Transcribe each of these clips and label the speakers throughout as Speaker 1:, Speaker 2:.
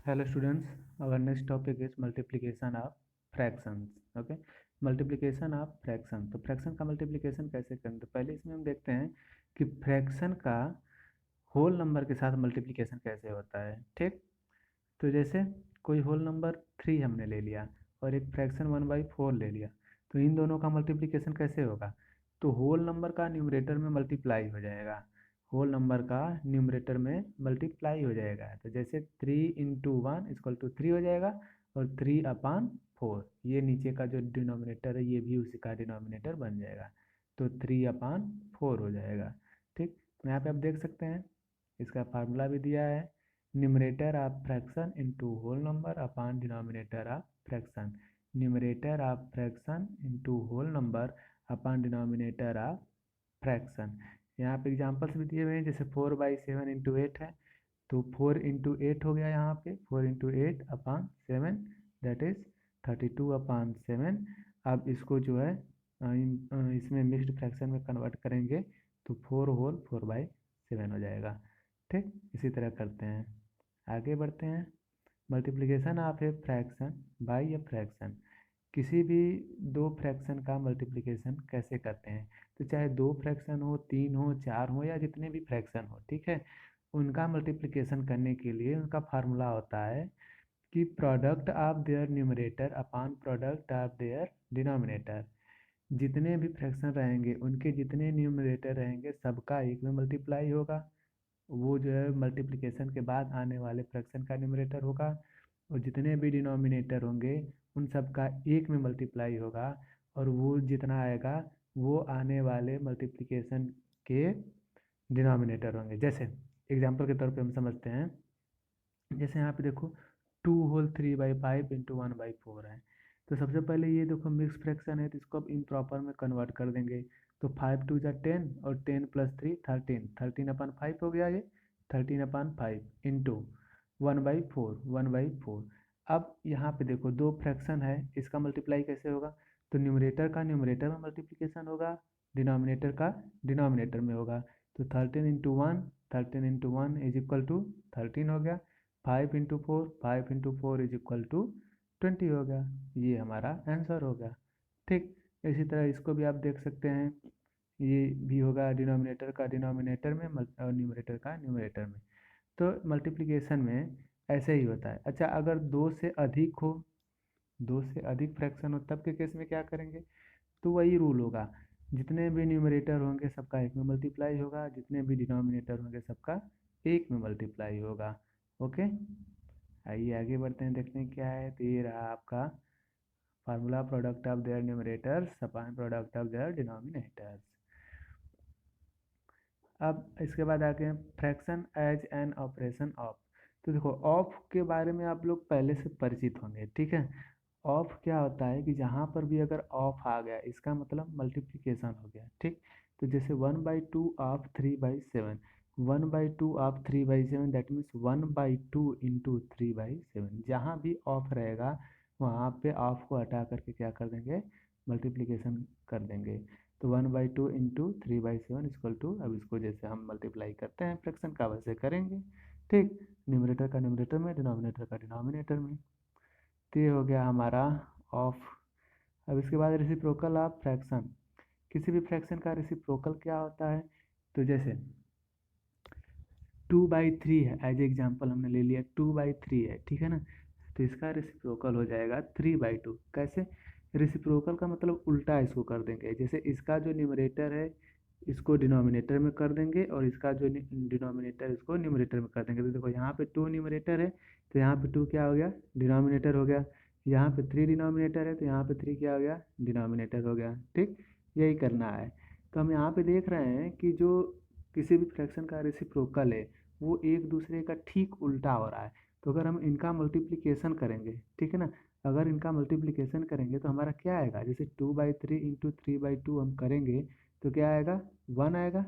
Speaker 1: Hello students, our next topic is multiplication of fractions. Okay, multiplication of fraction. तो fraction का multiplication कैसे करें? तो पहले इसमें हम देखते हैं कि फ्रैक्शन का होल नंबर के साथ मल्टीप्लिकेशन कैसे होता है। ठीक, तो जैसे कोई होल नंबर 3 हमने ले लिया और एक फ्रैक्शन 1/4 ले लिया, तो इन दोनों का मल्टीप्लिकेशन कैसे होगा? तो होल नंबर का न्यूमरेटर में मल्टीप्लाई हो जाएगा, होल नंबर का न्यूमरेटर में मल्टीप्लाई हो जाएगा। तो जैसे 3 × 1 = 3 हो जाएगा और 3/4, ये नीचे का जो डिनोमिनेटर है ये भी उसी का डिनोमिनेटर बन जाएगा, तो 3/4 हो जाएगा। ठीक, तो यहाँ पे आप देख सकते हैं इसका फार्मूला भी दिया है, numerator of fraction into whole number upon denominator of fraction, numerator of fraction into whole number upon denominator of fraction. यहाँ पे एग्जांपल्स भी दिए हुए हैं, जैसे 4/7 × 8 है, तो 4 × 8 हो गया, यहाँ पे 4 × 8/7 दैट इज 32/7। अब इसको जो है इसमें मिक्स्ड फ्रैक्शन में कन्वर्ट करेंगे तो 4 होल 4/7 हो जाएगा। ठीक, इसी तरह करते हैं, आगे बढ़ते हैं। Multiplication of a fraction by a fraction, किसी भी दो फ्रैक्शन का मल्टीप्लिकेशन कैसे करते हैं? तो चाहे 2 फ्रैक्शन हो, 3 हो, 4 हो या जितने भी फ्रैक्शन हो, ठीक है, उनका मल्टीप्लिकेशन करने के लिए उनका फार्मूला होता है कि product of there numerator upon product of there denominator. जितने भी फ्रैक्शन रहेंगे उनके जितने न्यूमरेटर रहेंगे सबका एक में मल्टीप्लाई होगा, वो जो है मल्टीप्लिकेशन के बाद आने वाले फ्रैक्शन का न्यूमरेटर होगा, और जितने भी डिनोमिनेटर होंगे उन सब का एक में मल्टीप्लाई होगा, और वो जितना आएगा वो आने वाले मल्टीप्लिकेशन के डिनोमिनेटर होंगे। जैसे एग्जांपल के तौर पे हम समझते हैं, जैसे यहाँ पे देखो 2 होल 3/5 × 1/4 है, तो सबसे पहले ये देखो मिक्स फ्रैक्शन है, तो इसको अब इम्प्रॉपर में कन्वर्ट कर देंगे। तो 5×2 = 10 और 10 + 3 13, 13/5 हो गया, ये 13/5 इंटू 1/4। अब यहाँ पे देखो दो फ्रैक्शन है, इसका मल्टीप्लाई कैसे होगा? तो न्यूमरेटर का न्यूमरेटर में मल्टीप्लिकेशन होगा, डिनोमिनेटर का डिनोमिनेटर में होगा। तो 13 × 1 = 13 हो गया, 5 × 4 = 20 हो गया, ये हमारा आंसर हो गया। ठीक, इसी तरह इसको भी आप देख सकते हैं, ये भी होगा डिनोमिनेटर का डिनोमिनेटर में और न्यूमरेटर का न्यूमरेटर में। तो मल्टीप्लिकेशन में ऐसे ही होता है। अच्छा, अगर दो से अधिक हो, दो से अधिक फ्रैक्शन हो, तब के केस में क्या करेंगे? तो वही रूल होगा, जितने भी न्यूमरेटर होंगे सबका एक में मल्टीप्लाई होगा, जितने भी डिनोमिनेटर होंगे सबका एक में मल्टीप्लाई होगा। ओके, आइए आगे बढ़ते हैं, देखते हैं क्या है। तो ये रहा आपका formula, product of their numerators upon product of their denominators. अब इसके बाद आते हैं fraction as an operation of. तो देखो ऑफ के बारे में आप लोग पहले से परिचित होंगे, ठीक है। ऑफ क्या होता है कि जहाँ पर भी अगर ऑफ आ गया इसका मतलब मल्टीप्लिकेशन हो गया। ठीक, तो जैसे 1/2 ऑफ 3/7, 1/2 ऑफ 3/7 दैट मीन्स 1/2 × 3/7। जहाँ भी ऑफ रहेगा वहाँ पे ऑफ को हटा करके क्या कर देंगे? मल्टीप्लिकेशन कर देंगे। तो 1/2 × 3/7 = अब इसको जैसे हम मल्टीप्लाई करते हैं फ्रैक्शन का वैसे करेंगे। ठीक, न्यूमरेटर का न्यूमरेटर में, डिनोमिनेटर का डिनोमिनेटर में। तो ये हो गया हमारा ऑफ। अब इसके बाद रेसिप्रोकल ऑफ फ्रैक्शन, किसी भी फ्रैक्शन का रेसिप्रोकल क्या होता है? तो जैसे 2/3 है, एज एग्जाम्पल हमने ले लिया 2/3 है, ठीक है ना, तो इसका रेसिप्रोकल हो जाएगा 3/2। कैसे? रेसिप्रोकल का मतलब उल्टा इसको कर देंगे, जैसे इसका जो न्यूमरेटर है इसको डिनोमिनेटर में कर देंगे और इसका जो डिनोमिनेटर इसको न्यूमरेटर में कर देंगे। तो देखो यहाँ पे 2 न्यूमरेटर है तो यहाँ पे 2 क्या हो गया? डिनोमिनेटर हो गया। यहाँ पे 3 डिनोमिनेटर है तो यहाँ पे 3 क्या हो गया? डिनोमिनेटर हो गया। ठीक, यही करना है। तो हम यहाँ पे देख रहे हैं कि जो किसी भी फ्रैक्शन का रेसिप्रोकल है वो एक दूसरे का ठीक उल्टा हो रहा है। तो अगर हम इनका मल्टीप्लिकेशन करेंगे, ठीक है ना, अगर इनका मल्टीप्लिकेशन करेंगे तो हमारा क्या आएगा? जैसे 2/3 × 3/2 हम करेंगे तो क्या आएगा? 1 आएगा,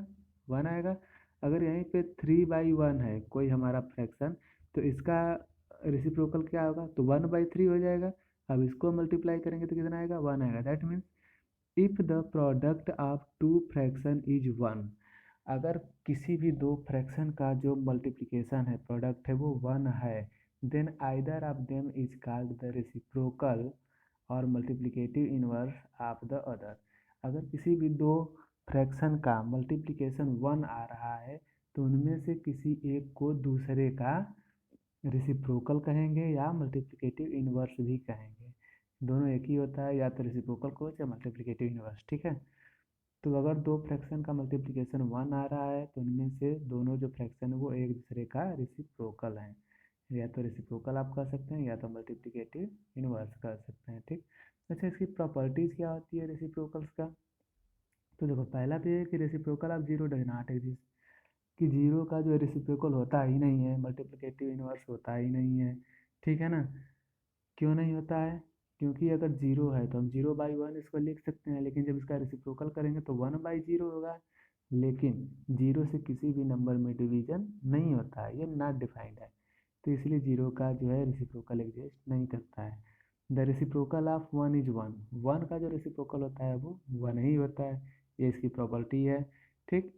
Speaker 1: 1 आएगा। अगर यहीं पे 3/1 है कोई हमारा फ्रैक्शन, तो इसका रेसिप्रोकल क्या होगा? तो 1/3 हो जाएगा। अब इसको मल्टीप्लाई करेंगे तो कितना आएगा? 1 आएगा। That means if the product of two fraction is 1, अगर किसी भी दो फ्रैक्शन का जो मल्टीप्लिकेशन है, प्रोडक्ट है, वो 1 है, then either of them is called the reciprocal और multiplicative inverse of the other. अगर किसी भी दो फ्रैक्शन का मल्टीप्लिकेशन 1 आ रहा है तो उनमें से किसी एक को दूसरे का रेसिप्रोकल कहेंगे या मल्टीप्लिकेटिव इनवर्स भी कहेंगे। दोनों एक ही होता है, या तो रेसिप्रोकल को या मल्टीप्लिकेटिव इनवर्स, ठीक है। तो अगर दो फ्रैक्शन का मल्टीप्लिकेशन 1 आ रहा है तो उनमें से दोनों जो फ्रैक्शन है वो एक दूसरे का रेसिप्रोकल है। या तो रेसिप्रोकल आप कह सकते हैं या तो मल्टीप्लिकेटिव इनवर्स कह सकते हैं, ठीक। अच्छा, इसकी प्रॉपर्टीज़ क्या होती है रेसिप्रोकल्स का? तो देखो, पहला तो ये कि reciprocal of zero does not exist, कि जीरो का जो रेसिप्रोकल होता ही नहीं है, मल्टीप्लिकेटिव इनवर्स होता ही नहीं है, ठीक है ना। क्यों नहीं होता है? क्योंकि अगर जीरो है तो हम 0/1 इसको लिख सकते हैं, लेकिन जब इसका रेसिप्रोकल करेंगे तो 1/0 होगा। लेकिन जीरो से किसी भी नंबर में डिवीजन नहीं होता है, ये नॉट डिफाइंड है, तो इसलिए जीरो का जो है रेसिप्रोकल एग्जिस्ट नहीं करता है। द रेसिप्रोकल ऑफ 1 इज 1, 1 का जो रेसिप्रोकल होता है वो 1 ही होता है, ये इसकी प्रॉपर्टी है, ठीक।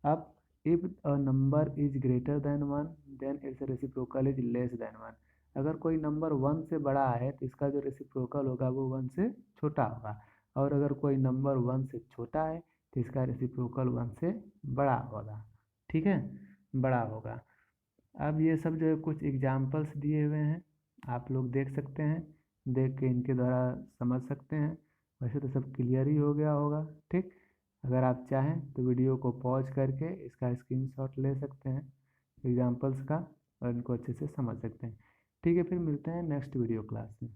Speaker 1: अब if a number is greater than 1 then its reciprocal is less than 1। अगर कोई नंबर 1 से बड़ा है तो इसका जो रेसिप्रोकल होगा वो 1 से छोटा होगा, और अगर कोई नंबर 1 से छोटा है तो इसका रेसिप्रोकल 1 से बड़ा होगा, ठीक है, बड़ा होगा। अब ये सब जो है कुछ एग्जाम्पल्स दिए हुए हैं, आप लोग देख सकते हैं, देख के इनके द्वारा समझ सकते हैं। वैसे तो सब क्लियर ही हो गया होगा, ठीक। अगर आप चाहें तो वीडियो को पॉज करके इसका स्क्रीनशॉट ले सकते हैं एग्जाम्पल्स का, और इनको अच्छे से समझ सकते हैं। ठीक है, फिर मिलते हैं नेक्स्ट वीडियो क्लास में।